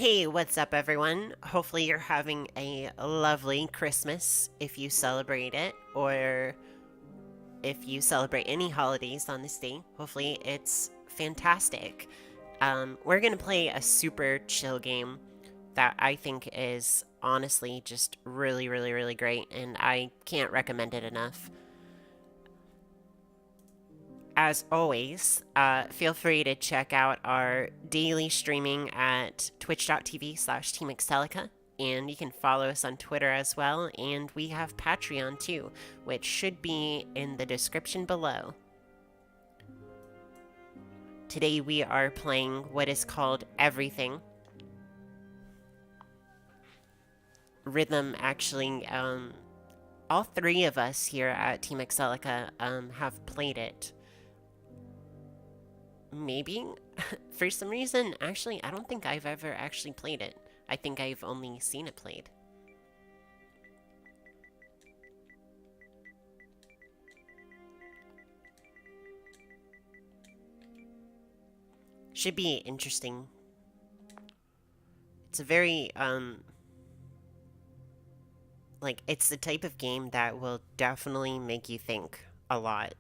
Hey, what's up, everyone? Hopefully, you're having a lovely Christmas if you celebrate it, or if you celebrate any holidays on this day. Hopefully, it's fantastic. We're gonna play a super chill game that I think is honestly just really, really, really great, and I can't recommend it enough. As always, feel free to check out our daily streaming at twitch.tv/Team Exelika, and you can follow us on Twitter as well, and we have Patreon too, which should be in the description below. Today we are playing what is called Everything. Rhythm actually, all three of us here at Team Exelika have played it. Maybe? For some reason, actually, I don't think I've ever actually played it. I think I've only seen it played. Should be interesting. It's a very, like, it's the type of game that will definitely make you think a lot.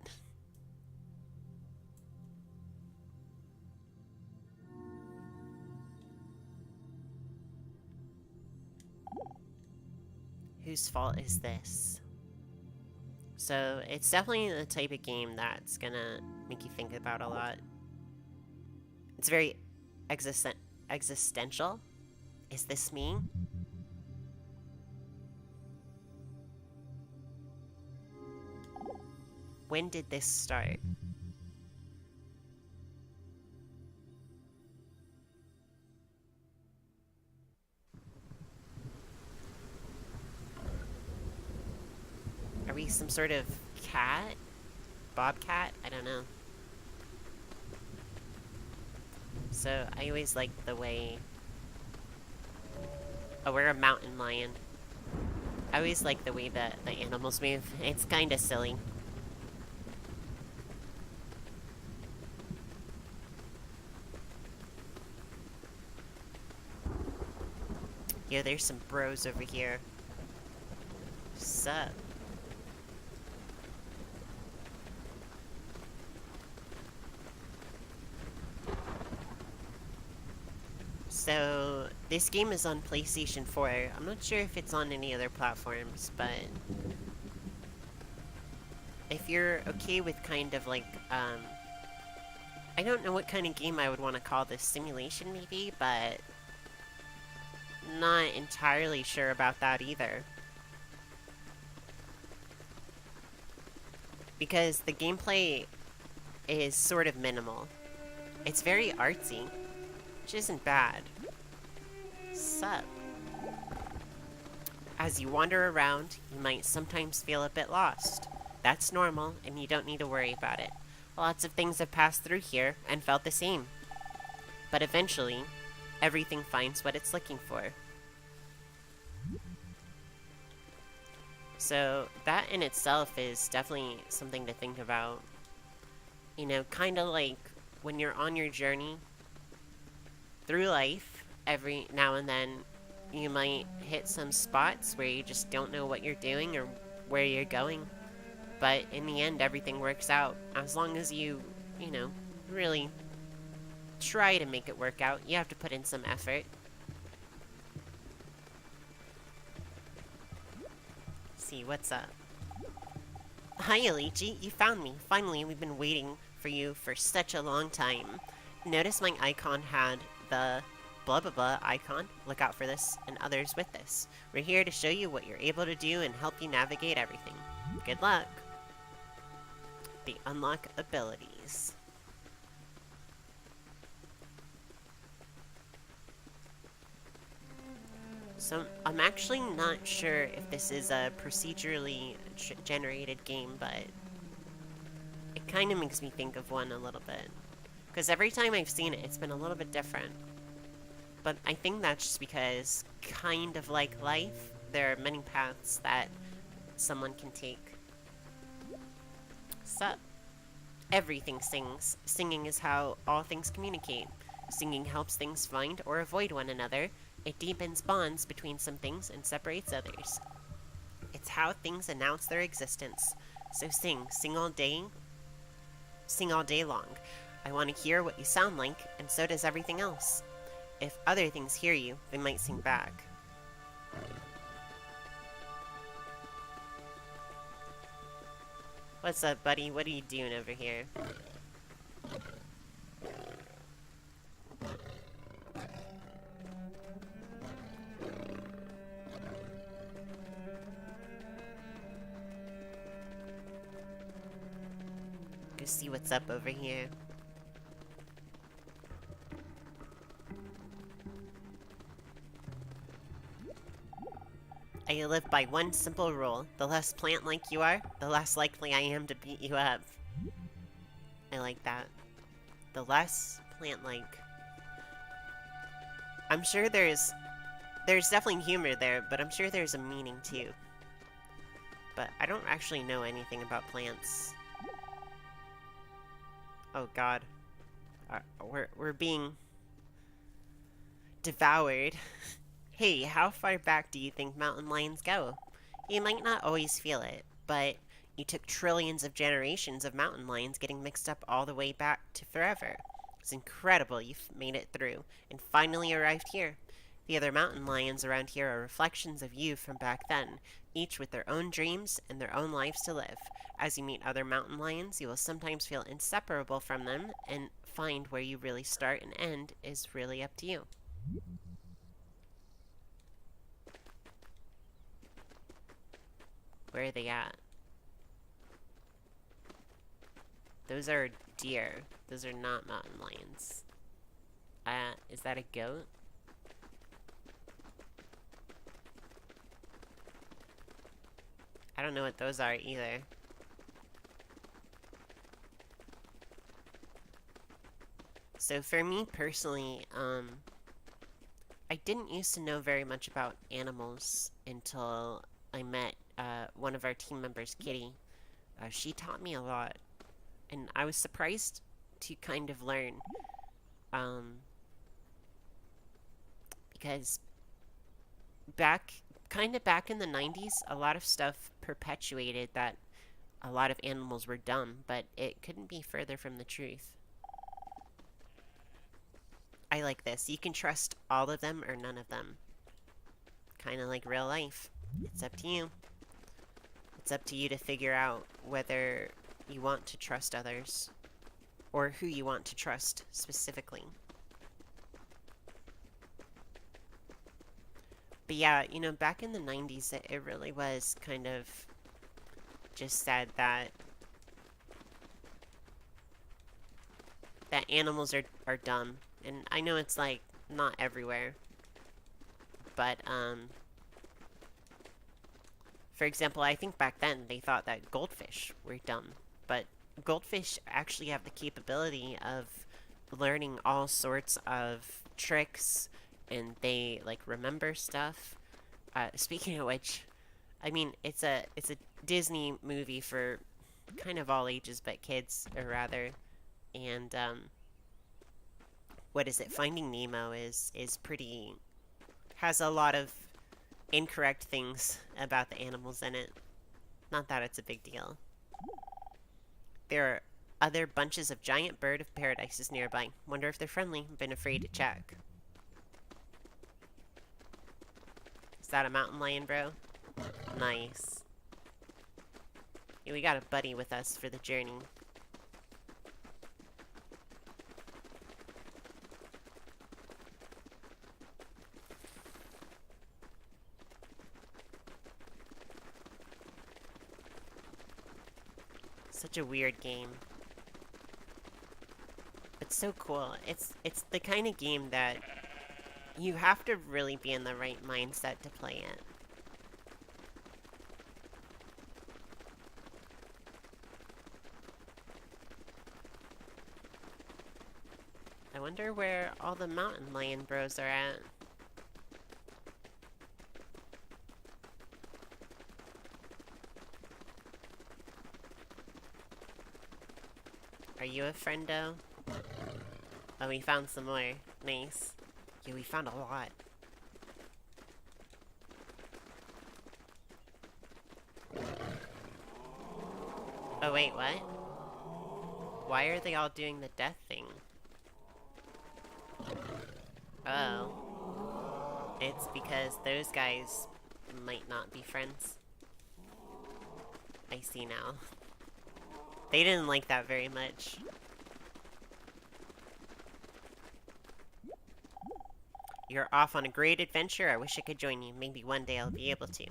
Whose fault is this? So, it's definitely the type of game that's gonna make you think about a lot. It's very existential. Is this me? When did this start? Are we some sort of cat? Bobcat? I don't know. So, I always like the way... Oh, we're a mountain lion. I always like the way that the animals move. It's kinda silly. Yo, there's some bros over here. Sup? So, this game is on PlayStation 4. I'm not sure if it's on any other platforms, but... if you're okay with kind of like, I don't know what kind of game I would want to call this, simulation maybe, but... not entirely sure about that either. Because the gameplay is sort of minimal. It's very artsy, which isn't bad. Sup? As you wander around, you might sometimes feel a bit lost. That's normal, and you don't need to worry about it. Lots of things have passed through here and felt the same. But eventually, everything finds what it's looking for. So, that in itself is definitely something to think about. You know, kind of like when you're on your journey through life, every now and then you might hit some spots where you just don't know what you're doing or where you're going. But in the end, everything works out. As long as you know, really try to make it work out. You have to put in some effort. See, what's up? Hi, Alichi. You found me. Finally, we've been waiting for you for such a long time. Notice my icon had the blah blah blah icon. Look out for this and others with this. We're here to show you what you're able to do and help you navigate everything. Good luck. The unlock abilities. So, I'm actually not sure if this is a procedurally generated game, but it kind of makes me think of one a little bit. Because every time I've seen it, it's been a little bit different. But I think that's just because, kind of like life, there are many paths that someone can take. Sup? Everything sings. Singing is how all things communicate. Singing helps things find or avoid one another. It deepens bonds between some things and separates others. It's how things announce their existence. So sing all day long. I want to hear what you sound like, and so does everything else. If other things hear you, they might sing back. What's up, buddy? What are you doing over here? Go see what's up over here. I live by one simple rule. The less plant-like you are, the less likely I am to beat you up. I like that. The less plant-like. I'm sure there's definitely humor there, but I'm sure there's a meaning too. But I don't actually know anything about plants. Oh god. We're being devoured. Hey, how far back do you think mountain lions go? You might not always feel it, but you took trillions of generations of mountain lions getting mixed up all the way back to forever. It's incredible you've made it through, and finally arrived here. The other mountain lions around here are reflections of you from back then, each with their own dreams and their own lives to live. As you meet other mountain lions, you will sometimes feel inseparable from them, and find where you really start and end is really up to you. Where are they at? Those are deer. Those are not mountain lions. Is that a goat? I don't know what those are either. So for me personally, I didn't used to know very much about animals until I met one of our team members, Kitty. She taught me a lot, and I was surprised to kind of learn, because back in the 90s, a lot of stuff perpetuated that a lot of animals were dumb, but it couldn't be further from the truth. I like this. You can trust all of them or none of them. Kind of like real life. It's up to you. It's up to you to figure out whether you want to trust others, or who you want to trust specifically. But yeah, you know, back in the 90s, it really was kind of just said that animals are dumb. And I know it's, like, not everywhere. But, for example, I think back then they thought that goldfish were dumb. But goldfish actually have the capability of learning all sorts of tricks, and they, like, remember stuff. Speaking of which, I mean, it's a Disney movie for kind of all ages but kids, or rather. And, what is it? Finding Nemo is pretty... has a lot of incorrect things about the animals in it. Not that it's a big deal. There are other bunches of giant bird of paradises nearby. Wonder if they're friendly. Been afraid to check. Is that a mountain lion, bro? Nice. Yeah, we got a buddy with us for the journey. Such a weird game. But so cool. It's the kind of game that you have to really be in the right mindset to play it. I wonder where all the mountain lion bros are at. Are you a friendo? Oh, we found some more. Nice. Yeah, we found a lot. Oh, wait, what? Why are they all doing the death thing? Oh. It's because those guys might not be friends. I see now. They didn't like that very much. You're off on a great adventure. I wish I could join you. Maybe one day I'll be able to.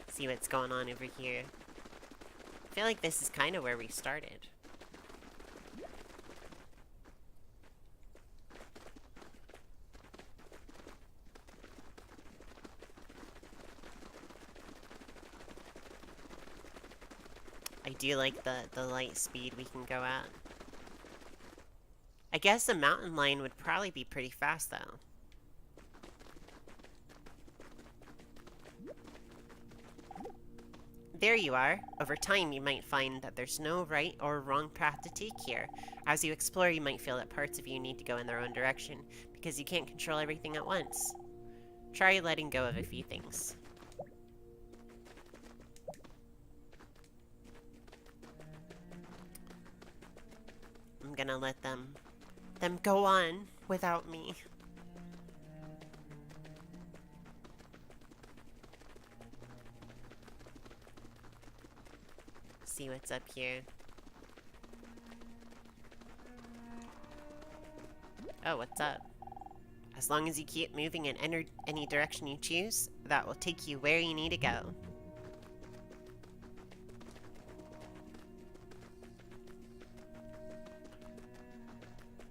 See what's going on over here. I feel like this is kind of where we started. I do like the light speed we can go at. I guess the mountain lion would probably be pretty fast, though. There you are. Over time, you might find that there's no right or wrong path to take here. As you explore, you might feel that parts of you need to go in their own direction, because you can't control everything at once. Try letting go of a few things. I'm gonna let them go on without me. See what's up here. Oh, what's up? As long as you keep moving in any direction you choose, that will take you where you need to go.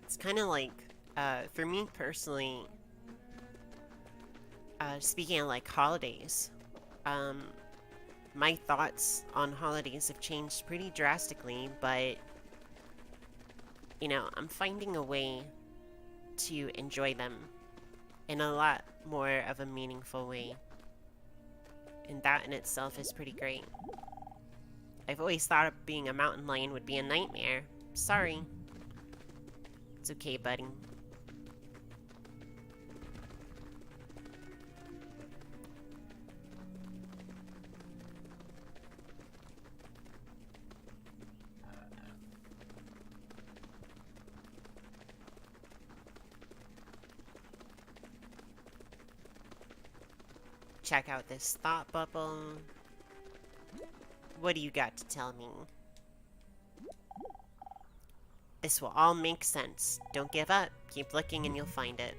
It's kind of like, for me personally, speaking of like holidays, my thoughts on holidays have changed pretty drastically, but, you know, I'm finding a way to enjoy them in a lot more of a meaningful way. And that in itself is pretty great. I've always thought being a mountain lion would be a nightmare. Sorry. It's okay, buddy. Check out this thought bubble. What do you got to tell me? This will all make sense. Don't give up. Keep looking and you'll find it.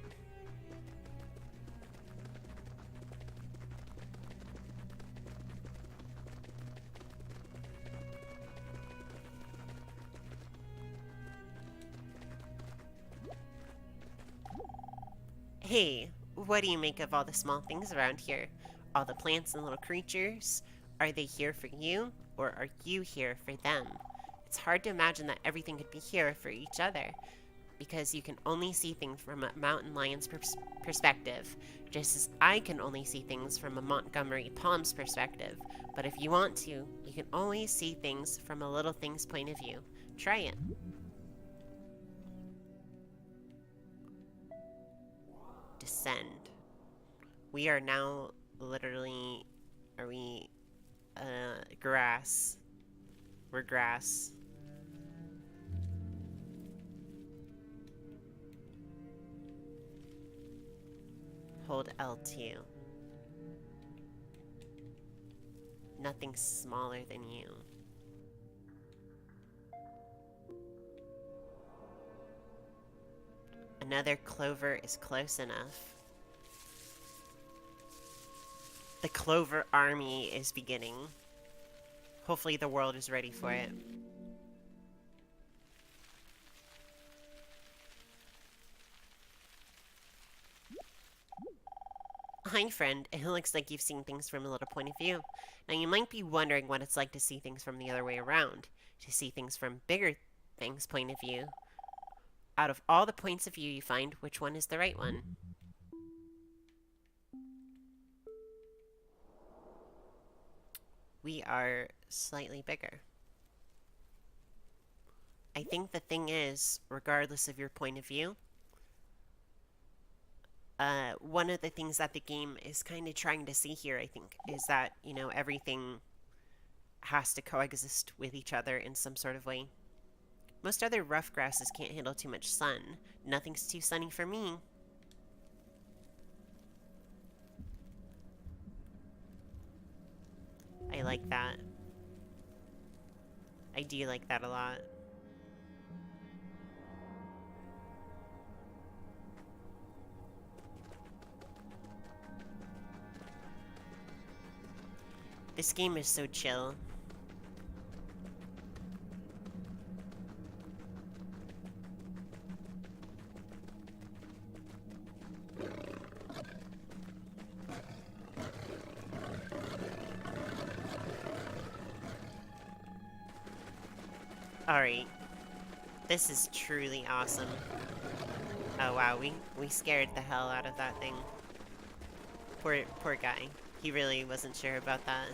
Hey, what do you make of all the small things around here? All the plants and little creatures? Are they here for you, or are you here for them? It's hard to imagine that everything could be here for each other, because you can only see things from a mountain lion's perspective, just as I can only see things from a Montgomery Palm's perspective. But if you want to, you can always see things from a little thing's point of view. Try it. Descend. We are now literally, are we, grass. We're grass. Hold L2. Nothing smaller than you. Another clover is close enough. The clover army is beginning. Hopefully the world is ready for it. Hi, friend. It looks like you've seen things from a little point of view. Now, you might be wondering what it's like to see things from the other way around. To see things from bigger things' point of view. Out of all the points of view you find, which one is the right one? we are slightly bigger. I think the thing is, regardless of your point of view, one of the things that the game is kind of trying to see here, I think, is that, everything has to coexist with each other in some sort of way. Most other rough grasses can't handle too much sun. Nothing's too sunny for me. I like that. I do like that a lot. This game is so chill. Alright. This is truly awesome. Oh wow, we scared the hell out of that thing. Poor guy. He really wasn't sure about that.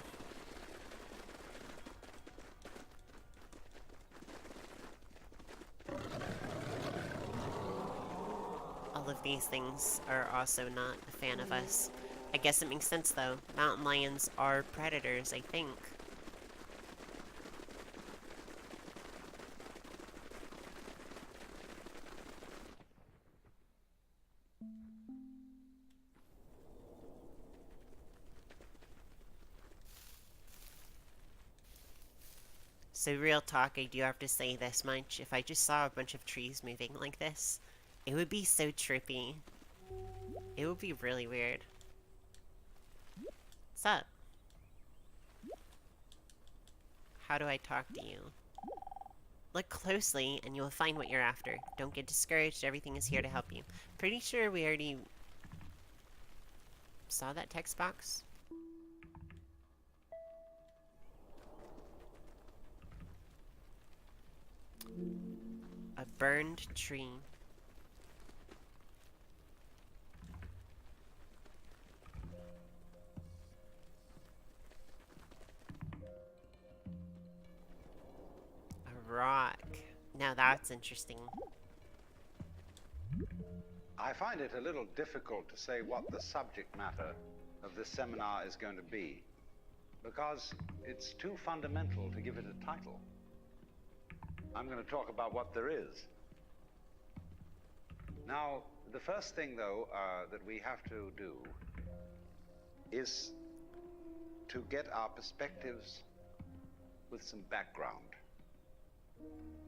All of these things are also not a fan of us. I guess it makes sense though. Mountain lions are predators, I think. So real talk, I do have to say this much. If I just saw a bunch of trees moving like this, it would be so trippy. It would be really weird. What's up? How do I talk to you? Look closely and you will find what you're after. Don't get discouraged, everything is here to help you. Pretty sure we already saw that text box. A burned tree. A rock. Now that's interesting. I find it a little difficult to say what the subject matter of this seminar is going to be, because it's too fundamental to give it a title. I'm going to talk about what there is. Now, the first thing, though, that we have to do is to get our perspectives with some background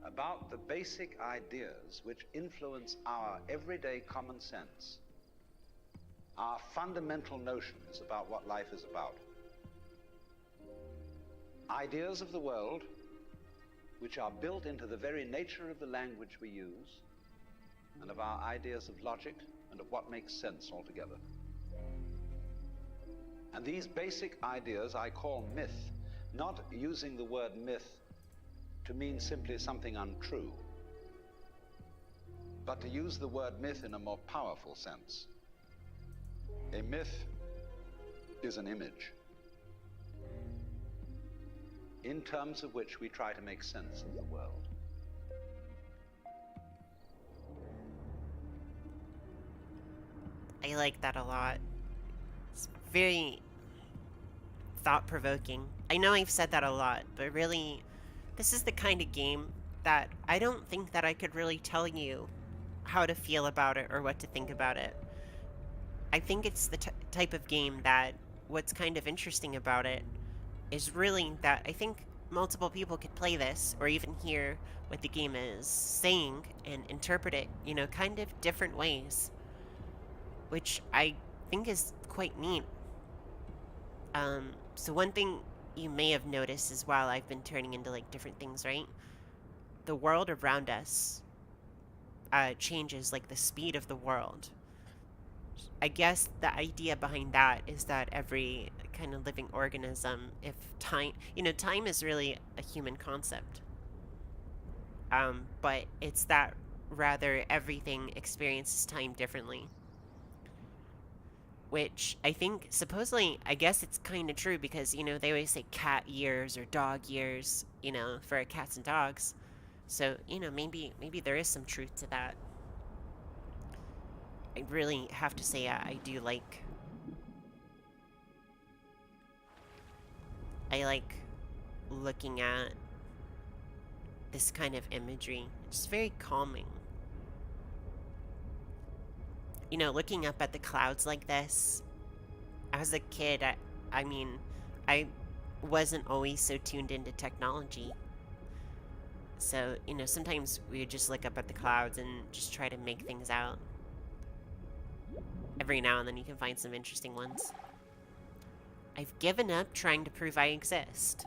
about the basic ideas which influence our everyday common sense, our fundamental notions about what life is about. Ideas of the world which are built into the very nature of the language we use, and of our ideas of logic and of what makes sense altogether. And these basic ideas I call myth, not using the word myth to mean simply something untrue, but to use the word myth in a more powerful sense. A myth is an image in terms of which we try to make sense of the world. I like that a lot. It's very thought-provoking. I know I've said that a lot, but really, this is the kind of game that I don't think that I could really tell you how to feel about it or what to think about it. I think it's the type of game that what's kind of interesting about it is really that I think multiple people could play this or even hear what the game is saying and interpret it, kind of different ways, which I think is quite neat. So one thing you may have noticed is while I've been turning into like different things, right? The world around us changes, like the speed of the world. I guess the idea behind that is that every kind of living organism, if time, time is really a human concept. But it's that rather everything experiences time differently. which I think supposedly, I guess it's kind of true because, you know, they always say cat years or dog years, you know, for cats and dogs. So, you know, maybe there is some truth to that. I really have to say I do like... I like looking at this kind of imagery. It's very calming. You know, looking up at the clouds like this, as a kid, I mean, I wasn't always so tuned into technology. So, you know, sometimes we would just look up at the clouds and just try to make things out. Every now and then you can find some interesting ones. I've given up trying to prove I exist.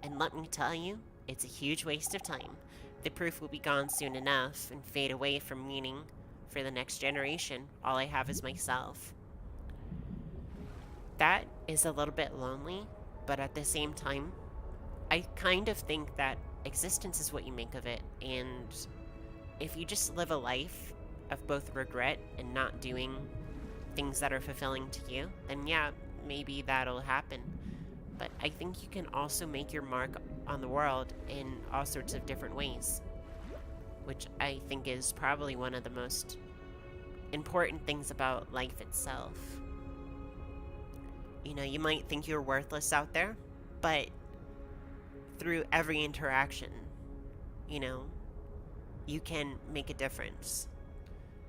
And let me tell you, it's a huge waste of time. The proof will be gone soon enough and fade away from meaning for the next generation. All I have is myself. That is a little bit lonely, but at the same time, I kind of think that existence is what you make of it, and if you just live a life of both regret and not doing things that are fulfilling to you, then yeah, maybe that'll happen. But I think you can also make your mark on the world in all sorts of different ways, which I think is probably one of the most important things about life itself. You know, you might think you're worthless out there, but through every interaction, you know, you can make a difference.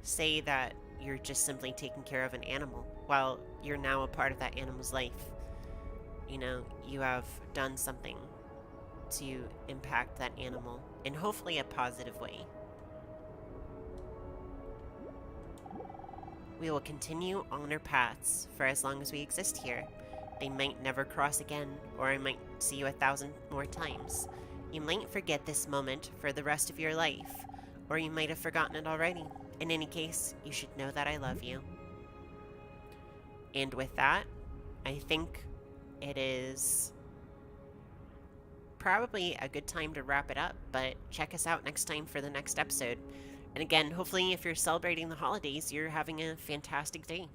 Say that you're just simply taking care of an animal. Well, you're now a part of that animal's life. You know, you have done something to impact that animal in hopefully a positive way. We will continue on our paths for as long as we exist here. They might never cross again, or I might see you 1,000 more times. You might forget this moment for the rest of your life, or you might have forgotten it already. In any case, you should know that I love you. And with that, I think it is probably a good time to wrap it up, but check us out next time for the next episode. And again, hopefully if you're celebrating the holidays, you're having a fantastic day.